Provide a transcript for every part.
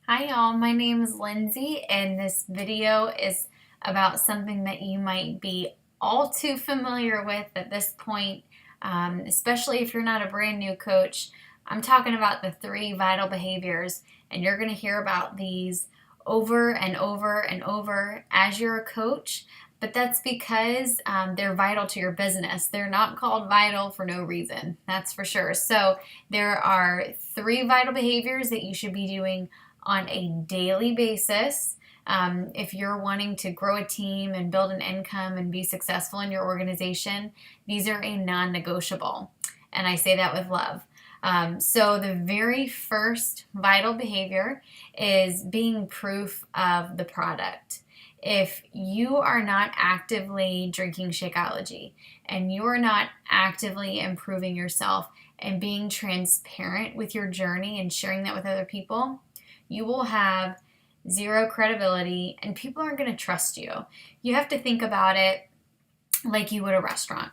Hi y'all, my name is Lindsay and this video is about something that you might be all too familiar with at this point, especially if you're not a brand new coach. I'm talking about the 3 vital behaviors, and you're going to hear about these over and over and over as you're a coach, but that's because they're vital to your business. They're not called vital for no reason, that's for sure. So there are 3 vital behaviors that you should be doing on a daily basis. If you're wanting to grow a team and build an income and be successful in your organization, these are a non negotiable. And I say that with love. So, the very first vital behavior is being proof of the product. If you are not actively drinking Shakeology and you're not actively improving yourself and being transparent with your journey and sharing that with other people, you will have zero credibility and people aren't going to trust you. You have to think about it like you would a restaurant.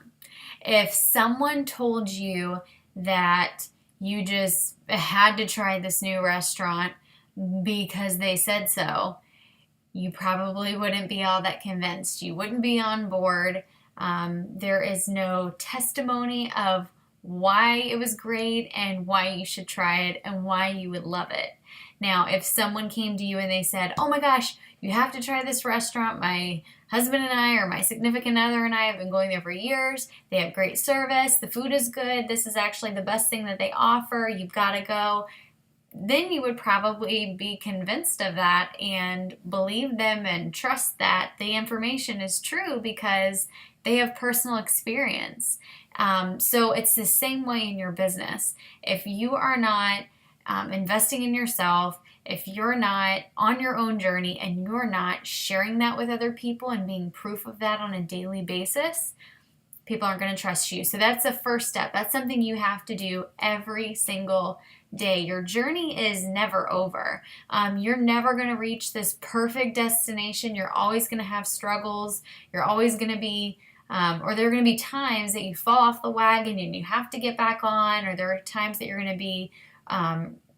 If someone told you that you just had to try this new restaurant because they said so, you probably wouldn't be all that convinced. You wouldn't be on board. There is no testimony of why it was great and why you should try it and why you would love it. Now, if someone came to you and they said, oh my gosh, you have to try this restaurant. My husband and I, or my significant other and I, have been going there for years. They have great service. The food is good. This is actually the best thing that they offer. You've got to go. Then you would probably be convinced of that and believe them and trust that the information is true because they have personal experience. So it's the same way in your business. If you are not investing in yourself, if you're not on your own journey and you're not sharing that with other people and being proof of that on a daily basis, people aren't going to trust you. So that's the first step. That's something you have to do every single day. Your journey is never over. You're never going to reach this perfect destination. You're always going to have struggles. You're always going to be or there are going to be times that you fall off the wagon and you have to get back on, or there are times that you're going to be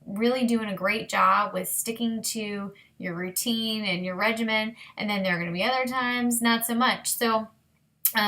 really doing a great job with sticking to your routine and your regimen, and then there are going to be other times not so much. So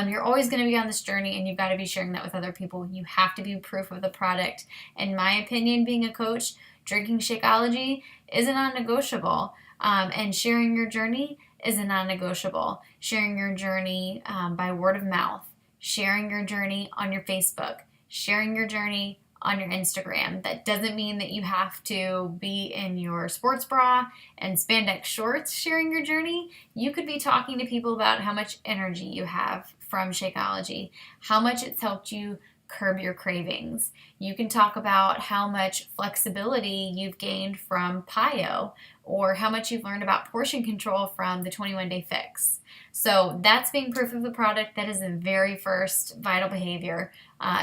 you're always going to be on this journey, and you've got to be sharing that with other people. You have to be proof of the product. In my opinion, being a coach, drinking Shakeology is a non-negotiable, and sharing your journey is a non-negotiable. Sharing your journey by word of mouth, sharing your journey on your Facebook, sharing your journey on your Instagram. That doesn't mean that you have to be in your sports bra and spandex shorts sharing your journey. You could be talking to people about how much energy you have from Shakeology, how much it's helped you curb your cravings. You can talk about how much flexibility you've gained from PIO, or how much you've learned about portion control from the 21-day fix. So that's being proof of the product. That is the very first vital behavior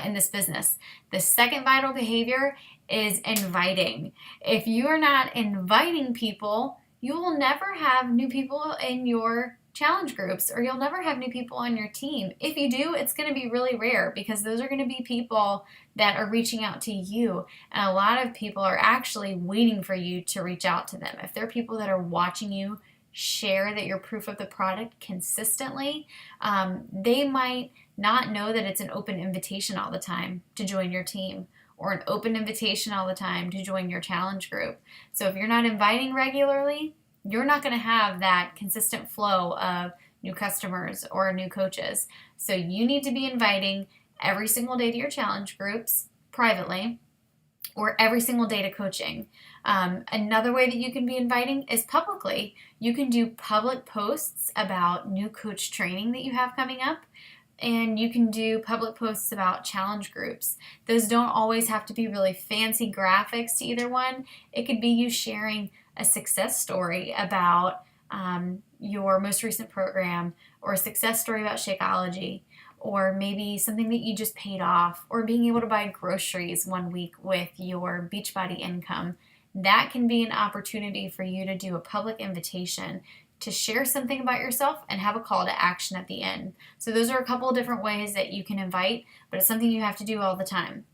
in this business. The second vital behavior is inviting. If you are not inviting people, you will never have new people in your challenge groups, or you'll never have new people on your team. If you do, it's going to be really rare, because those are going to be people that are reaching out to you, and a lot of people are actually waiting for you to reach out to them. If they're people that are watching you share that you're proof of the product consistently, they might not know that it's an open invitation all the time to join your team, or an open invitation all the time to join your challenge group. So if you're not inviting regularly, you're not going to have that consistent flow of new customers or new coaches. So you need to be inviting every single day to your challenge groups privately, or every single day to coaching. Another way that you can be inviting is publicly. You can do public posts about new coach training that you have coming up, and you can do public posts about challenge groups. Those don't always have to be really fancy graphics to either one. It could be you sharing a success story about your most recent program, or a success story about Shakeology, or maybe something that you just paid off, or being able to buy groceries one week with your Beachbody income. That can be an opportunity for you to do a public invitation to share something about yourself and have a call to action at the end. So those are a couple of different ways that you can invite, but it's something you have to do all the time.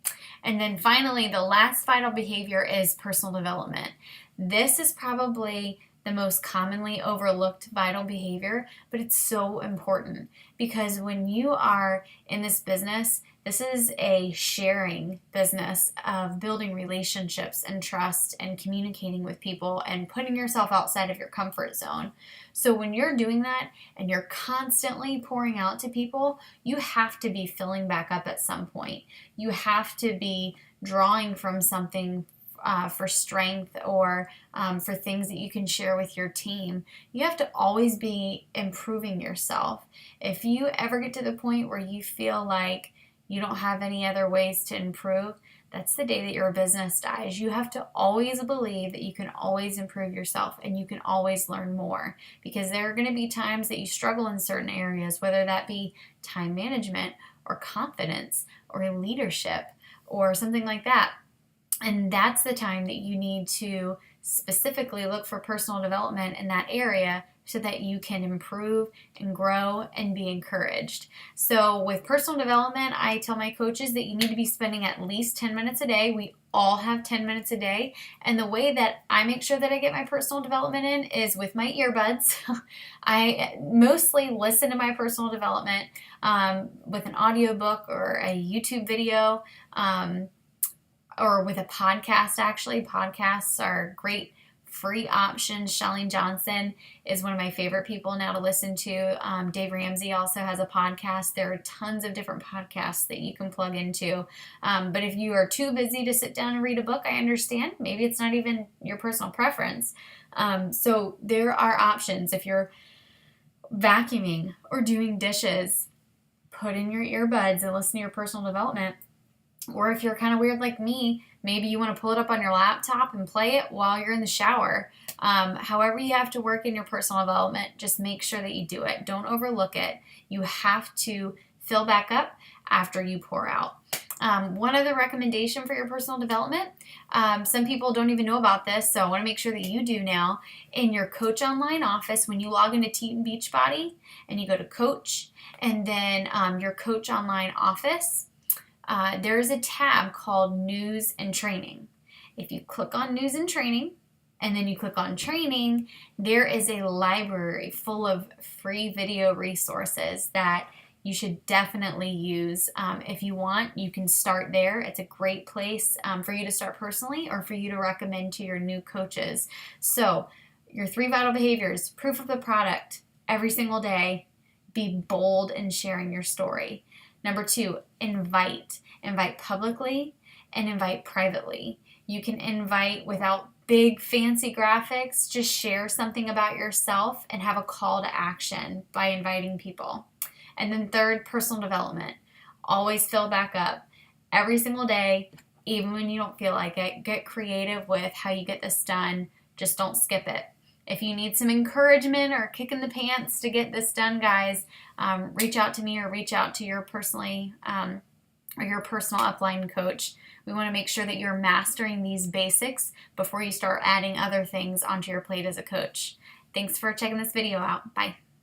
And then finally, the last vital behavior is personal development. This is probably the most commonly overlooked vital behavior, but it's so important because when you are in this business, this is a sharing business of building relationships and trust and communicating with people and putting yourself outside of your comfort zone. So when you're doing that and you're constantly pouring out to people, you have to be filling back up at some point. You have to be drawing from something for strength or for things that you can share with your team. You have to always be improving yourself. If you ever get to the point where you feel like you don't have any other ways to improve, that's the day that your business dies. You have to always believe that you can always improve yourself and you can always learn more, because there are going to be times that you struggle in certain areas, whether that be time management or confidence or leadership or something like that. And that's the time that you need to specifically look for personal development in that area so that you can improve and grow and be encouraged. So with personal development, I tell my coaches that you need to be spending at least 10 minutes a day. We all have 10 minutes a day. And the way that I make sure that I get my personal development in is with my earbuds. I mostly listen to my personal development with an audiobook or a YouTube video, or with a podcast. Actually, podcasts are great free options. Shalene Johnson is one of my favorite people now to listen to. Dave Ramsey also has a podcast. There are tons of different podcasts that you can plug into. But if you are too busy to sit down and read a book, I understand. Maybe it's not even your personal preference. So there are options. If you're vacuuming or doing dishes, put in your earbuds and listen to your personal development. Or if you're kind of weird like me, maybe you want to pull it up on your laptop and play it while you're in the shower. However you have to work in your personal development, just make sure that you do it. Don't overlook it. You have to fill back up after you pour out. One other recommendation for your personal development, some people don't even know about this, so I want to make sure that you do now. In your Coach Online office, when you log into Teton Beachbody and you go to Coach and then your Coach Online office, there's a tab called News and Training. If you click on News and Training and then you click on Training, there is a library full of free video resources that you should definitely use. If you want, you can start there. It's a great place for you to start personally or for you to recommend to your new coaches. So your 3 vital behaviors: proof of the product every single day, be bold in sharing your story. Number 2, invite. Invite publicly and invite privately. You can invite without big fancy graphics. Just share something about yourself and have a call to action by inviting people. And then 3rd, personal development. Always fill back up every single day, even when you don't feel like it. Get creative with how you get this done. Just don't skip it. If you need some encouragement or a kick in the pants to get this done, guys, reach out to me or reach out to your personal upline coach. We want to make sure that you're mastering these basics before you start adding other things onto your plate as a coach. Thanks for checking this video out. Bye.